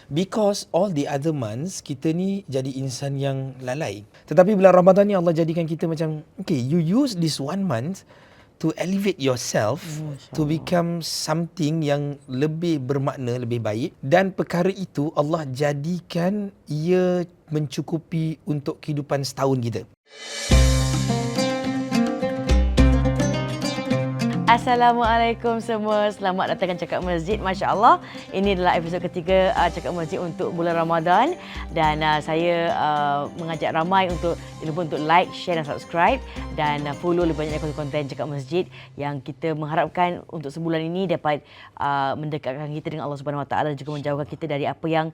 Because all the other months kita ni jadi insan yang lalai. Tetapi bulan Ramadan ni Allah jadikan kita macam, okay, you use this 1 month to elevate yourself to become something yang lebih bermakna, lebih baik, dan perkara itu Allah jadikan ia mencukupi untuk kehidupan setahun kita. Assalamualaikum semua. Selamat datang ke Cakap Masjid. Masya Allah, ini adalah episod ketiga Cakap Masjid untuk bulan Ramadan. Dan saya mengajak ramai untuk jangan lupa untuk like, share dan subscribe. Dan follow lebih banyak konten Cakap Masjid yang kita mengharapkan untuk sebulan ini dapat mendekatkan kita dengan Allah Subhanahu Wa Taala dan juga menjauhkan kita dari apa yang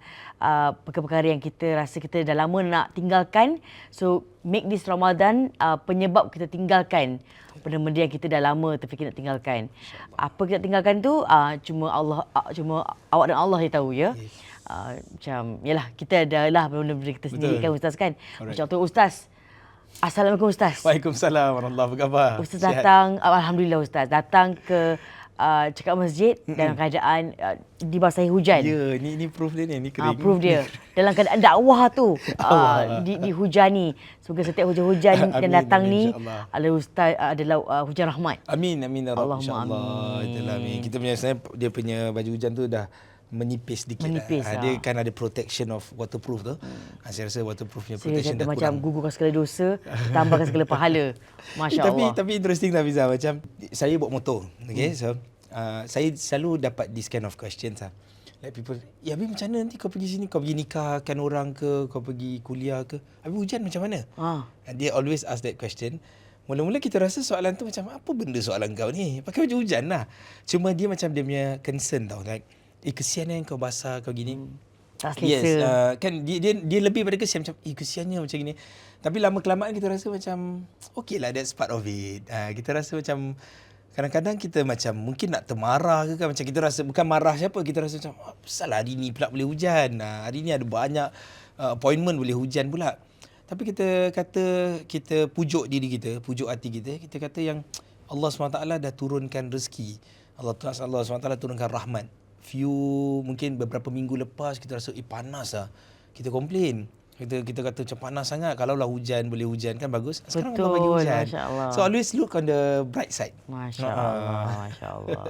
perkara-perkara yang kita rasa kita dah lama nak tinggalkan. So make this Ramadan penyebab kita tinggalkan benda-benda yang kita dah lama terfikir nak tinggalkan. Apa kita tinggalkan tu cuma Allah, cuma awak dan Allah yang tahu ya. Yes. Macam yalah, kita adalah benda-benda kita sendiri kan Ustaz kan. Macam tu Ustaz. Assalamualaikum Ustaz. Waalaikumsalam warahmatullahi wabarakatuh. Ustaz datang, alhamdulillah Ustaz datang ke Cakap Masjid dalam keadaan dibasahi hujan. Ya, ni proof dia ni kering. Proof dia. Dalam keadaan dakwah tu dihujani. Semoga setiap hujan-hujan yang datang ni adalah hujan rahmat. Amin ya Rabb. Allahumma amin. Kita punya dia punya baju hujan tu dah menipis sedikit. Dia kan ada protection of waterproof tu. Saya rasa waterproofnya protection dah kurang. Macam gugurkan segala dosa, tambahkan segala pahala. Masya Allah. Tapi interesting lah Fiza, macam saya bawa motor. Okay, so saya selalu dapat this kind of questions lah. Like people, ya Habib macam mana nanti kau pergi sini, kau pergi nikahkan orang ke, kau pergi kuliah ke, Habib hujan macam mana? And they always ask that question. Mula-mula kita rasa soalan tu macam, apa benda soalan kau ni? Pakai baju hujan lah. Cuma dia macam dia punya concern tau. Like, kesian kau basah, kau gini. Tak selesa. Yes, kan dia lebih pada kesian macam, kesiannya macam gini. Tapi lama-kelamaan kita rasa macam, okay lah, that's part of it. Kita rasa macam, kadang-kadang kita macam mungkin nak termarah ke kan. Macam kita rasa, bukan marah siapa, kita rasa macam, apa salah hari ni pula boleh hujan. Hari ni ada banyak appointment boleh hujan pula. Tapi kita kata, kita pujuk diri kita, pujuk hati kita. Kita kata yang Allah SWT dah turunkan rezeki. Allah SWT turunkan rahmat. Mungkin beberapa minggu lepas kita rasa panas lah. Kita komplain. Kita kata macam panas sangat. Kalau lah hujan, boleh hujan kan bagus. Sekarang betul, Allah bagi hujan. Masya Allah. So always look on the bright side. Masya Allah, Masya Allah.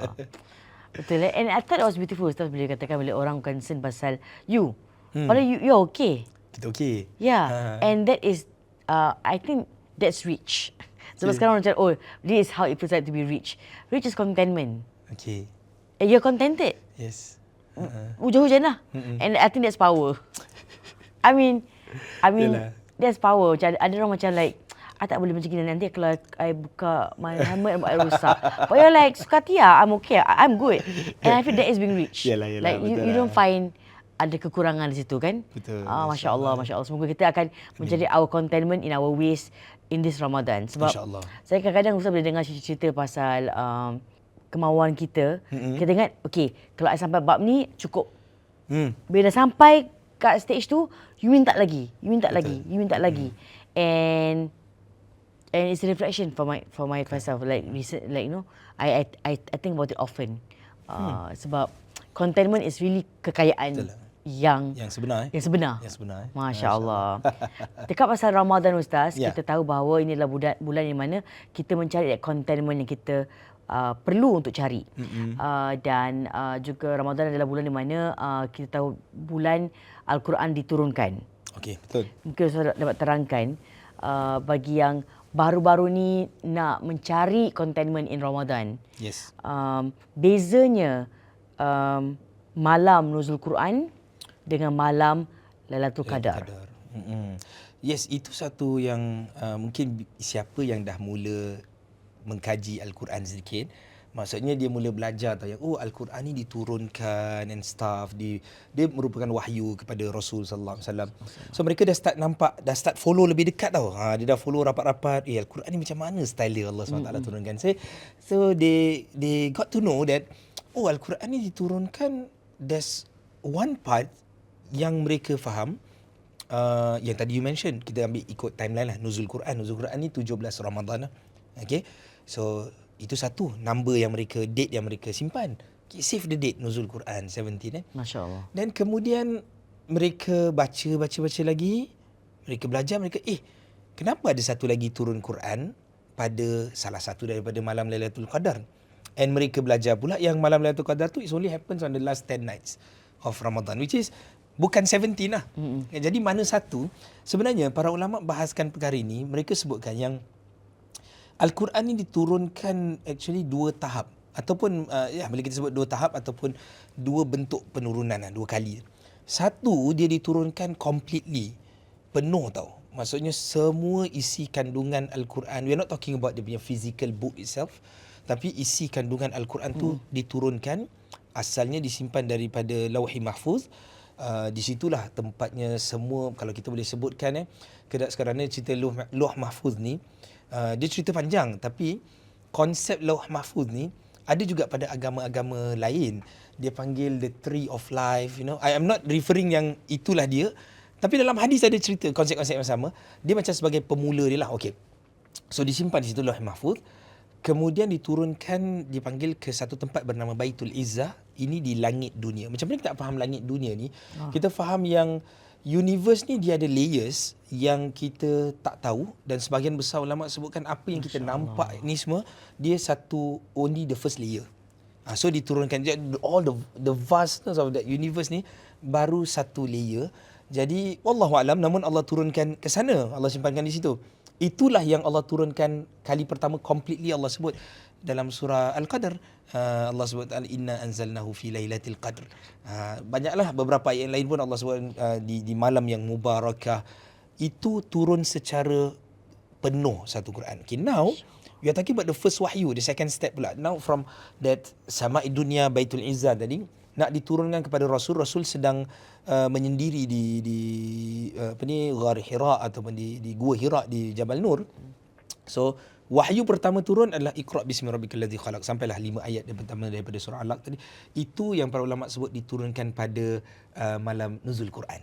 Betul. And I thought it was beautiful Ustaz bila katakan bila orang concern pasal you. Padahal you're okay. Kita okay. Yeah. And that is, I think that's rich. Sebab sekarang orang cakap, this is how it feels like to be rich. Rich is contentment. Okay. And you're contented. Yes. Hujan-hujan lah. And I think that's power. I mean, that's power. Macam ada orang macam like, I tak boleh macam gini nanti kalau I buka my helmet I rosak. But you're like, suka hati lah, I'm okay, I'm good. And I feel that is being rich. Yalah, like you don't find ada kekurangan di situ kan? Betul. Masya Allah, Masya Allah. Semoga kita akan mencari our contentment in our ways in this Ramadan. Sebab saya kadang-kadang Ustaz bila dengar cerita pasal kemauan kita, kita ingat, okay, kalau I sampai bab ni, cukup. Bila dah sampai kat stage tu, you minta lagi, you minta lagi, you minta lagi. And it's a reflection for myself. Like you know, I think about it often. Sebab contentment is really kekayaan yang sebenar. Yang sebenar. Masya Allah. Dekat pasal Ramadan Ustaz, kita tahu bahawa ini adalah bulan yang mana kita mencari contentment yang kita perlu untuk cari. Dan juga Ramadan adalah bulan di mana kita tahu bulan Al-Quran diturunkan. Okey, betul. Mungkin Ustaz dapat terangkan bagi yang baru-baru ni nak mencari contentment in Ramadan. Yes. Bezanya malam nuzul Quran dengan malam Lailatul Qadar. Yes, itu satu yang mungkin siapa yang dah mula mengkaji Al-Quran sedikit, maksudnya dia mula belajar tahu yang Al-Quran ni diturunkan and stuff, dia merupakan wahyu kepada Rasul sallallahu alaihi wasallam. So mereka dah start nampak, dah start follow lebih dekat tau. Dia dah follow rapat-rapat, Al-Quran ni macam mana style dia Allah SWT turunkan. So they got to know that Al-Quran ni diturunkan, there's one part yang mereka faham, yang tadi you mention, kita ambil ikut timeline lah, Nuzul Quran ni 17 Ramadan lah. Okay, so itu satu number yang date yang mereka simpan. Save the date Nuzul Quran 17 Masya Allah. Dan kemudian mereka baca lagi, mereka belajar, kenapa ada satu lagi turun Quran pada salah satu daripada malam Lailatul Qadar? And mereka belajar pula yang malam Lailatul Qadar tu it only happens on the last 10 nights of Ramadan, which is bukan 17 lah. Jadi mana satu? Sebenarnya para ulama bahaskan perkara ini, mereka sebutkan yang Al-Quran ni diturunkan actually 2 tahap ataupun boleh kita sebut 2 tahap ataupun 2 bentuk penurunan lah, 2 kali. Satu, dia diturunkan completely, penuh tau. Maksudnya semua isi kandungan Al-Quran, we are not talking about dia punya physical book itself, tapi isi kandungan Al-Quran tu diturunkan, asalnya disimpan daripada Lauhi Mahfuz. Di situlah tempatnya semua, kalau kita boleh sebutkan kerana cerita Lauh Mahfuz ni, dia cerita panjang, tapi konsep Lauh Mahfuz ni ada juga pada agama-agama lain. Dia panggil the tree of life, you know. I am not referring yang itulah dia, tapi dalam hadis ada cerita konsep-konsep yang sama. Dia macam sebagai pemula dia lah. Okay, so disimpan di situ Lauh Mahfuz. Kemudian diturunkan, dipanggil ke satu tempat bernama Baitul Izzah. Ini di langit dunia. Macam mana kita faham langit dunia ni? Kita faham yang universe ni dia ada layers yang kita tak tahu, dan sebahagian besar ulama sebutkan apa yang kita nampak ni semua dia satu, only the first layer. So diturunkan all the vastness of that universe ni baru satu layer. Jadi wallahu alam, namun Allah turunkan ke sana, Allah simpankan di situ. Itulah yang Allah turunkan kali pertama completely. Allah sebut dalam surah Al-Qadr, Allah sebut inna anzalnahu fi lailatul qadr. Banyaklah beberapa ayat lain pun Allah sebut di malam yang mubarakah. Itu turun secara penuh satu Quran. Okay, now we are talking about the first wahyu, the second step pula. Now from that sama'i dunia Baitul Izzah tadi nak diturunkan kepada Rasul. Rasul sedang menyendiri di Ghar Hira ataupun di Gua Hira di Jabal Nur. So wahyu pertama turun adalah Iqra bismi rabbikal ladzi khalaq, sampailah 5 ayat yang pertama daripada surah Alaq tadi. Itu yang para ulama sebut diturunkan pada malam nuzul Quran.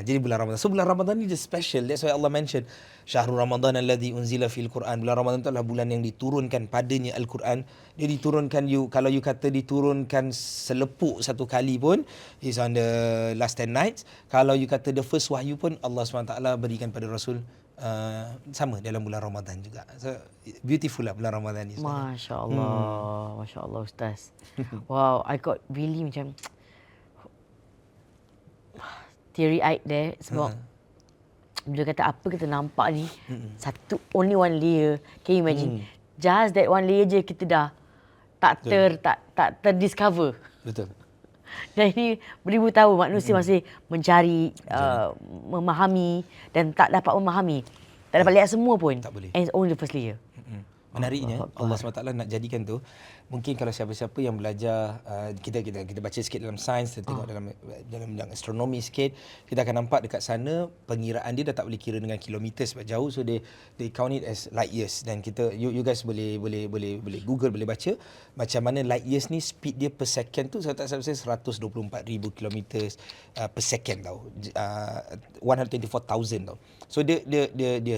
Jadi bulan Ramadan. So bulan Ramadan ni dia special. That's why Allah mention syahrul Ramadan alladzi unzila fil Quran. Bulan Ramadan tu adalah bulan yang diturunkan padanya Al-Quran. Dia diturunkan, kalau you kata diturunkan selepuk satu kali pun, is on the last 10 nights. Kalau you kata the first wahyu pun Allah SWT berikan pada Rasul sama dalam bulan Ramadan juga. So beautiful lah bulan Ramadan ni. Masya Allah, Masya Allah Ustaz. Wow, I got really macam teary-eyed there sebab bila kata apa kita nampak ni satu, only one layer. Can you imagine? Just that one layer je kita dah tak terdiscover. Betul. Dan ini beribu tahun manusia masih mencari, memahami, dan tak dapat memahami. Tak dapat lihat semua pun. Tak boleh. And it's only the first layer. Menariknya Allah SWT nak jadikan tu, mungkin kalau siapa-siapa yang belajar, kita baca sikit dalam sains, kita tengok dalam bidang astronomi sikit, kita akan nampak dekat sana pengiraan dia dah tak boleh kira dengan kilometer sebab jauh. So they count it as light years. Dan kita, you guys boleh Google, boleh baca macam mana light years ni speed dia per second tu, saya tak salah 124,000 kilometer per second tau. 124,000 tau. So dia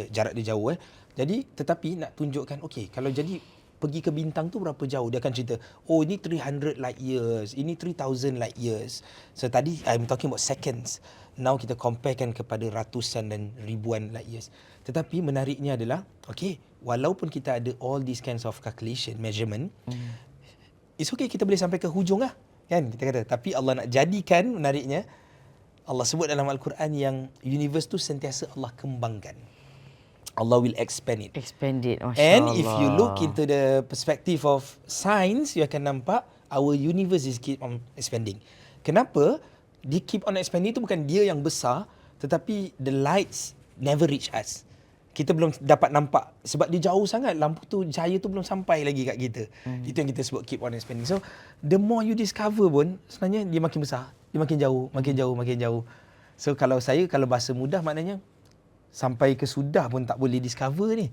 jarak dia jauh. Jadi tetapi nak tunjukkan, okey, kalau jadi pergi ke bintang tu berapa jauh, dia akan cerita, oh ini 300 light years, ini 3000 light years. So tadi I'm talking about seconds. Now kita comparekan kepada ratusan dan ribuan light years. Tetapi menariknya adalah, okey, walaupun kita ada all these kinds of calculation, measurement, it's okay, kita boleh sampai ke hujung lah, kan kita kata. Tapi Allah nak jadikan, menariknya Allah sebut dalam Al-Quran yang universe tu sentiasa Allah kembangkan. Allah will expand it. Expand it, Masya And Allah. if you look into the perspective of science, you akan nampak our universe is keep on expanding. Kenapa? Dia keep on expanding tu bukan dia yang besar, tetapi the lights never reach us. Kita belum dapat nampak sebab dia jauh sangat. Lampu tu, cahaya tu belum sampai lagi kat kita. Itu yang kita sebut keep on expanding. So the more you discover pun, sebenarnya dia makin besar, dia makin jauh, makin jauh. So kalau bahasa mudah maknanya sampai ke sudah pun tak boleh discover ni.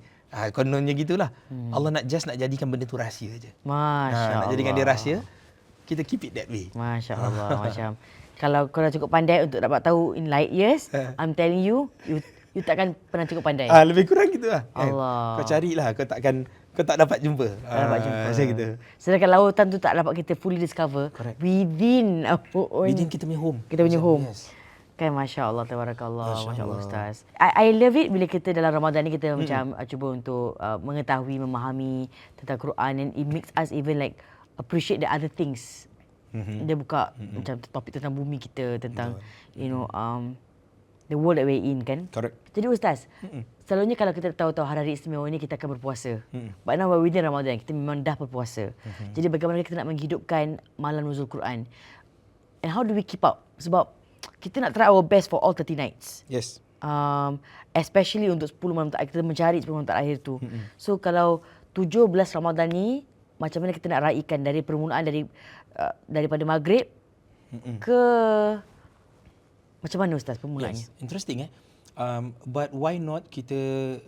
Kononnya gitulah. Allah nak jadikan benda tu rahsia je. Masya Allah. Nak jadikan dia rahsia, kita keep it that way. Masya Allah. Macam kalau kau dah cukup pandai untuk dapat tahu in light years, I'm telling you, you takkan pernah cukup pandai. Lebih kurang gitulah. Allah. Kau carilah, kau tak dapat jumpa. Macam gitu. Sedangkan lautan tu tak dapat kita fully discover. Correct. Within our own, Within kita punya home. Kita punya home. Yes. Kan, Masya Allah, tabarakallah, Masya Allah Ustaz. I love it bila kita dalam Ramadan ni kita macam cuba untuk mengetahui, memahami tentang Quran, and it makes us even like appreciate the other things. Dia buka macam topik tentang bumi kita, tentang the world that we're in, kan. Correct. Jadi Ustaz, selalunya kalau kita tahu hari-hari istimewa ni kita akan berpuasa. But now we're within Ramadan, kita memang dah berpuasa. Jadi bagaimana kita nak menghidupkan malam nuzul Quran? And how do we keep up? Sebab kita nak try our best for all 30 nights. Yes. Especially untuk 10 malam terakhir, kita mencari 10 malam terakhir tu. So kalau 17 Ramadan ni, macam mana kita nak raikan dari permulaan daripada maghrib ke macam mana Ustaz permulaannya? Yes. Interesting but why not kita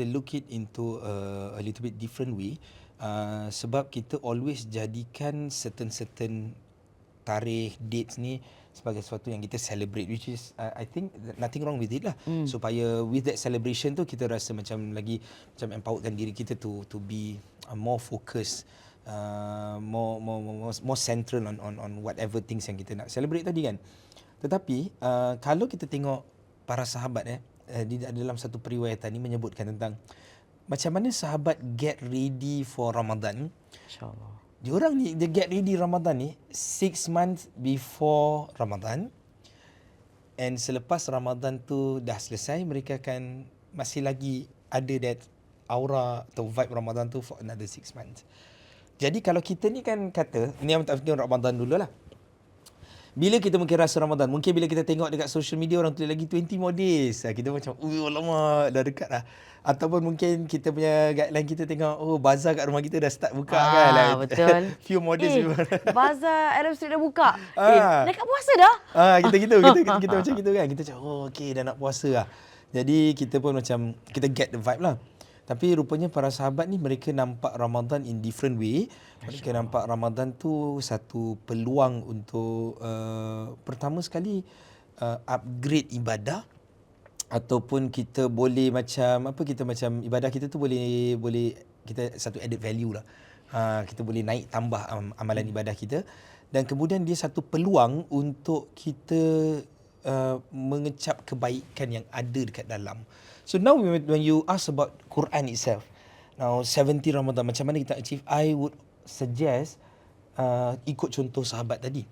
look it into a little bit different way, sebab kita always jadikan certain tarikh, dates ni sebagai sesuatu yang kita celebrate, which is I think nothing wrong with it lah. Supaya with that celebration tu kita rasa macam lagi macam empowerkan diri kita to be more focused, more central on whatever things yang kita nak celebrate tadi kan. Tetapi kalau kita tengok para sahabat di dalam satu periwayatan ni menyebutkan tentang macam mana sahabat get ready for Ramadan. Insya-Allah. Diorang ni dia get ready Ramadan ni 6 months before Ramadan, and selepas Ramadan tu dah selesai, mereka akan masih lagi ada that aura atau vibe Ramadan tu for another 6 months. Jadi kalau kita ni kan kata ni yang tak fikir Ramadan dulu lah. Bila kita mungkin rasa Ramadan, mungkin bila kita tengok dekat social media orang tulis lagi 20 more days, kita macam, alamak, dah dekat lah. Ataupun mungkin kita punya guideline kita tengok, bazar kat rumah kita dah start buka kan. Betul. Few more days. Bazar Arab Street dah buka. Dekat puasa dah. Kita macam gitu kan. Kita macam, okay, dah nak puasa lah. Jadi kita pun macam, kita get the vibe lah. Tapi rupanya para sahabat ni mereka nampak Ramadan in different way. Mereka nampak Ramadan tu satu peluang untuk pertama sekali upgrade ibadah, ataupun kita boleh macam ibadah kita tu boleh kita satu added value lah. Kita boleh naik tambah amalan ibadah kita, dan kemudian dia satu peluang untuk kita mengecap kebaikan yang ada dekat dalam. So now when you ask about Quran itself, now 70 Ramadan, macam mana kita achieve? I would suggest ikut contoh sahabat tadi.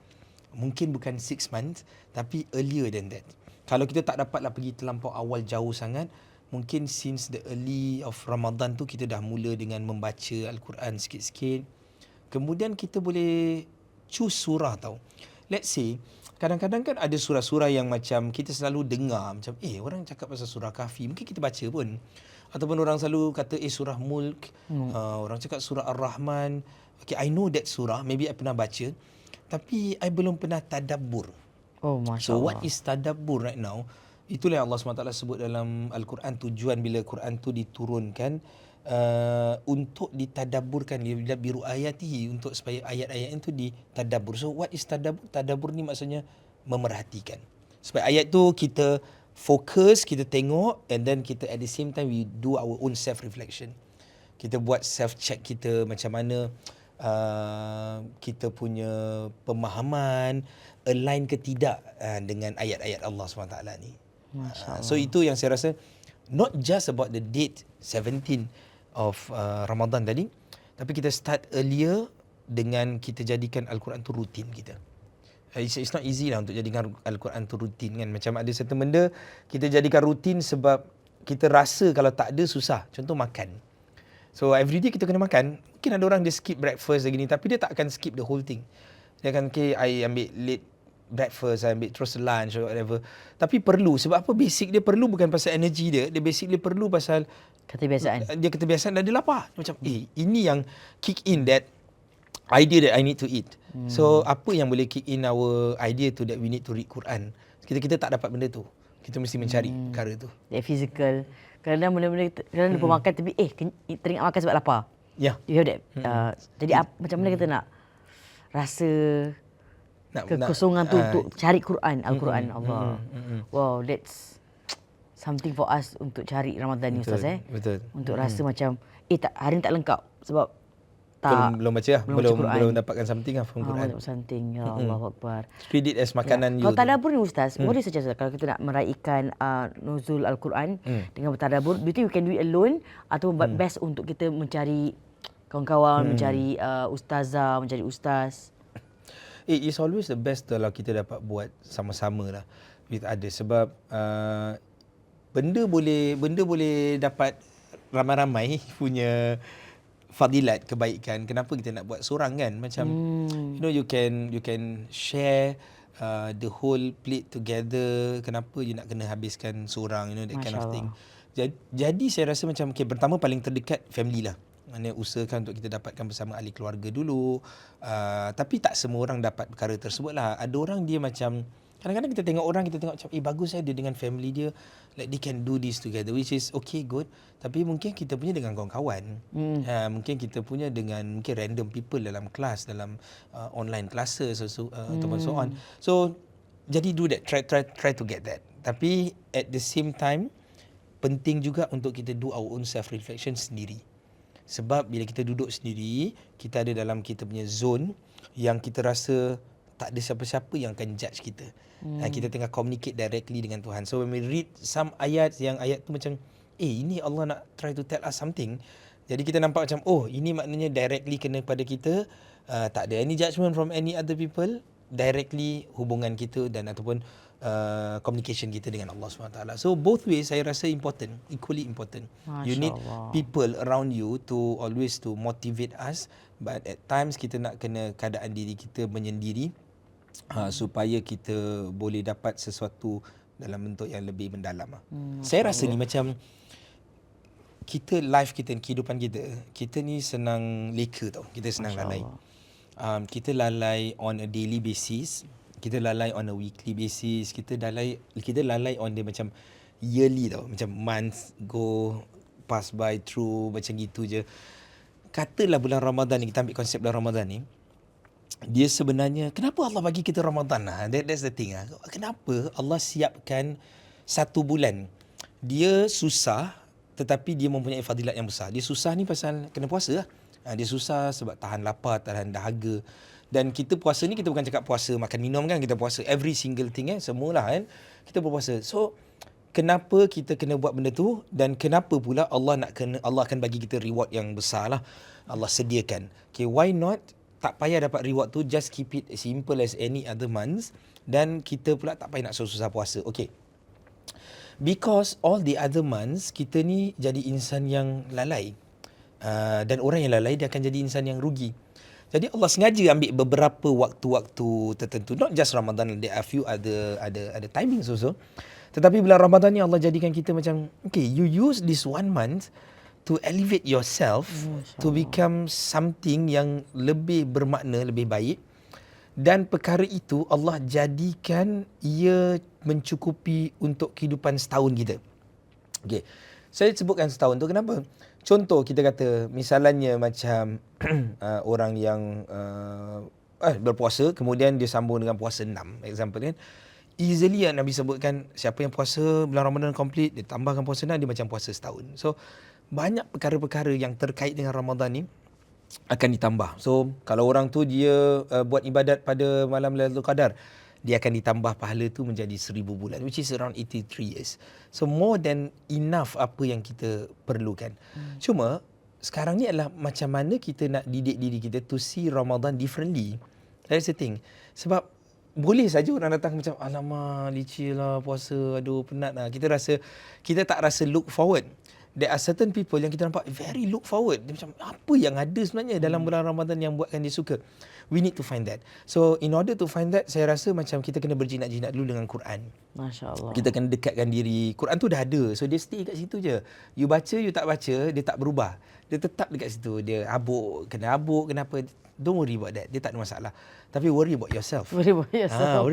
Mungkin bukan 6 months, tapi earlier than that. Kalau kita tak dapatlah pergi terlampau awal jauh sangat, mungkin since the early of Ramadan tu kita dah mula dengan membaca Al-Quran sikit-sikit. Kemudian kita boleh choose surah tau. Let's say kadang-kadang kan ada surah-surah yang macam kita selalu dengar macam orang cakap pasal surah Kahfi, mungkin kita baca pun. Ataupun orang selalu kata surah Mulk, orang cakap surah Ar-Rahman. Okay, I know that surah, maybe I pernah baca, tapi I belum pernah tadabbur. Masya So Allah. what is tadabbur right now? Itulah yang Allah SWT sebut dalam Al-Quran, tujuan bila Quran tu diturunkan untuk ditadabburkan, biru ayatihi, untuk supaya ayat-ayat itu ditadabbur. So what is tadabbur? Tadabbur ni maksudnya memerhatikan. Supaya ayat tu kita fokus, kita tengok, and then kita at the same time we do our own self reflection. Kita buat self check kita macam mana kita punya pemahaman align ke tidak dengan ayat-ayat Allah SWT ni. So itu yang saya rasa, not just about the date 17 of Ramadan tadi, tapi kita start earlier dengan kita jadikan Al-Quran tu rutin kita. It's not easy lah untuk jadikan Al-Quran tu rutin kan. Macam ada certain benda kita jadikan rutin sebab kita rasa kalau tak ada susah. Contoh makan. So everyday kita kena makan. Mungkin ada orang dia skip breakfast lagi ni, tapi dia tak akan skip the whole thing. Dia akan, okay, I ambil late breakfast, I ambil terus lunch or whatever. Tapi perlu. Sebab apa? Basic dia perlu bukan pasal energy dia. Dia basic dia perlu pasal kebiasaan. Dia kebiasaan dan dia lapar. Macam ini yang kick in that idea that I need to eat. So apa yang boleh kick in our idea tu that we need to read Quran? Kita tak dapat benda tu. Kita mesti mencari perkara tu. That physical. Kadang-kadang benda-benda kadang lupa makan, tapi teringat makan sebab lapar. Yeah. You have that. Jadi macam mana kita nak rasa kekosongan tu untuk cari Quran, Al-Quran Allah. Wow, that's something for us untuk cari Ramadan ni, Ustaz. Betul. Untuk rasa macam hari ni tak lengkap sebab belum baca lah. Belum baca Quran. Belum dapatkan something lah from Quran. Belum something. Ya Allahu Akbar. Treat it as makanan you. Kalau tadabbur ni Ustaz, what do you suggest kalau kita nak meraihkan nuzul Al-Quran dengan bertadabbur, do you think we can do it alone atau best untuk kita mencari kawan-kawan, mencari ustazah, mencari ustaz? It's always the best kalau kita dapat buat sama-sama lah with others, sebab benda boleh dapat ramai-ramai punya fadilat, kebaikan. Kenapa kita nak buat seorang kan? Macam you can share the whole plate together. Kenapa you nak kena habiskan seorang, that kind of thing. Jadi saya rasa macam pertama paling terdekat family lah. Mana usahakan untuk kita dapatkan bersama ahli keluarga dulu. Tapi tak semua orang dapat perkara tersebut lah. Ada orang dia macam, kadang-kadang kita tengok orang, kita tengok macam bagus dia dengan family dia, like they can do this together, which is okay, good. Tapi mungkin kita punya dengan kawan-kawan, mungkin kita punya dengan mungkin random people dalam kelas, dalam online classes ataupun so on. So jadi do that, try to get that. Tapi at the same time penting juga untuk kita do our own self reflection sendiri. Sebab bila kita duduk sendiri, kita ada dalam kita punya zone yang kita rasa tak ada siapa-siapa yang akan judge kita. Kita tengah communicate directly dengan Tuhan. So when we read some ayat, yang ayat tu macam ini Allah nak try to tell us something. Jadi kita nampak macam ini maknanya directly kena pada kita. Tak ada any judgement from any other people. Directly hubungan kita dan ataupun communication kita dengan Allah SWT. So both ways saya rasa important, equally important. Masya You need Allah. people around you to always to motivate us, but at times kita nak kena keadaan diri kita menyendiri supaya kita boleh dapat sesuatu dalam bentuk yang lebih mendalam. Saya rasa ni macam kita life kita, kehidupan kita ni senang leka tau. Kita senang lalai. Kita lalai on a daily basis, kita lalai on a weekly basis, kita lalai on dia macam yearly tau, macam months go pass by through macam gitu je. Katalah bulan Ramadan ni, kita ambil konsep bulan Ramadan ni, dia sebenarnya kenapa Allah bagi kita Ramadan lah? That's the thing lah. Kenapa Allah siapkan satu bulan? Dia susah tetapi dia mempunyai fadilat yang besar. Dia susah ni pasal kena puasa lah. Dia susah sebab tahan lapar, tahan dahaga. Dan kita puasa ni, kita bukan cakap puasa makan minum kan, kita puasa every single thing semualah kan. Kita berpuasa. So kenapa kita kena buat benda tu, dan kenapa pula Allah akan bagi kita reward yang besar lah. Allah sediakan. Okay, why not? Tak payah dapat reward tu, just keep it simple as any other months. Dan kita pula tak payah nak susah-susah puasa. Okay. Because all the other months, kita ni jadi insan yang lalai. Dan orang yang lalai, dia akan jadi insan yang rugi. Jadi Allah sengaja ambil beberapa waktu-waktu tertentu. Not just Ramadan, there are few other timings also. Tetapi bulan Ramadan ni Allah jadikan kita macam, okay, you use this 1 month to elevate yourself, to become something yang lebih bermakna, lebih baik. Dan perkara itu Allah jadikan ia mencukupi untuk kehidupan setahun kita. Okay, saya sebutkan setahun tu kenapa? Contoh kita kata, misalnya macam orang yang berpuasa, kemudian dia sambung dengan puasa 6, example kan. Easily Nabi sebutkan, siapa yang puasa bulan Ramadan complete, dia tambahkan puasa 6, dia macam puasa setahun. So, banyak perkara-perkara yang terkait dengan Ramadan ni akan ditambah. So, kalau orang tu dia buat ibadat pada malam Lailatul Qadar, dia akan ditambah pahala tu menjadi 1000 bulan, which is around 83 years. So more than enough apa yang kita perlukan. Cuma sekarang ni adalah macam mana kita nak didik diri kita to see Ramadan differently. That's the thing. Sebab boleh saja orang datang macam, alamak licin lah puasa, aduh penat lah. Kita tak rasa look forward. There are certain people yang kita nampak very look forward. Dia macam, apa yang ada sebenarnya dalam bulan Ramadan yang buatkan dia suka? We need to find that. So in order to find that, saya rasa macam kita kena berjinak-jinak dulu dengan Quran. Masya Allah. Kita kena dekatkan diri. Quran tu dah ada. So dia stay kat situ je. You baca, you tak baca, dia tak berubah. Dia tetap dekat situ. Dia kena apa. Don't worry about that. Dia tak ada masalah. Tapi worry about yourself. Worry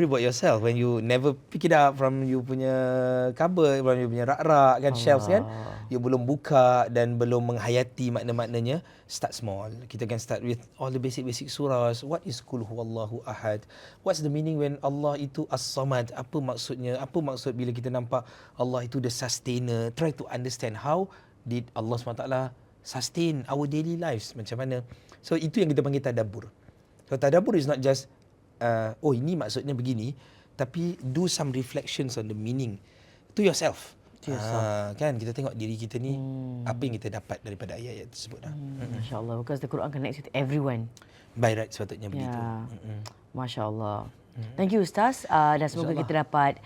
about yourself. When you never pick it up from you punya cupboard, from you punya rak-rak kan, shelves kan. You belum buka dan belum menghayati makna-maknanya. Start small. Kita can start with all the basic surahs. What is Qul Huwallahu Ahad? What's the meaning when Allah itu As-Samad? Apa maksudnya? Apa maksud bila kita nampak Allah itu the sustainer? Try to understand how did Allah SWT sustain our daily lives macam mana. So itu yang kita panggil tadabbur. So tadabbur is not just oh ini maksudnya begini, tapi do some reflections on the meaning to yourself. Kan kita tengok diri kita ni apa yang kita dapat daripada ayat-ayat tersebut. Masya-Allah, because the Quran connects with everyone. By right sepatutnya begitu. Masya-Allah. Thank you Ustaz, dan semoga kita dapat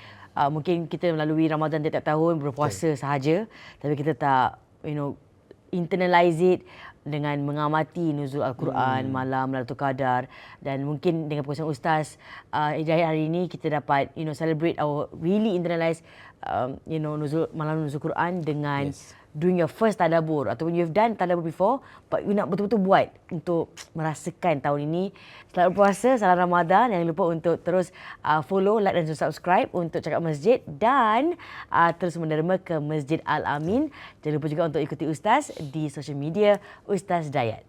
mungkin kita melalui Ramadan tiap-tiap tahun berpuasa sahaja, tapi kita tak internalize it dengan mengamati nuzul Al-Quran malam Lailatul Qadar, dan mungkin dengan perkongsian Ustaz Hidayat hari ini kita dapat celebrate our really internalize nuzul malam nuzul Quran dengan doing your first tadabbur, ataupun you've done tadabbur before but you nak betul-betul buat untuk merasakan tahun ini. Selamat berpuasa, salam Ramadan. Jangan lupa untuk terus follow, like dan subscribe untuk Cakap Masjid, dan terus menderma ke Masjid Al-Amin. Jangan lupa juga untuk ikuti Ustaz di social media Ustaz Dayat.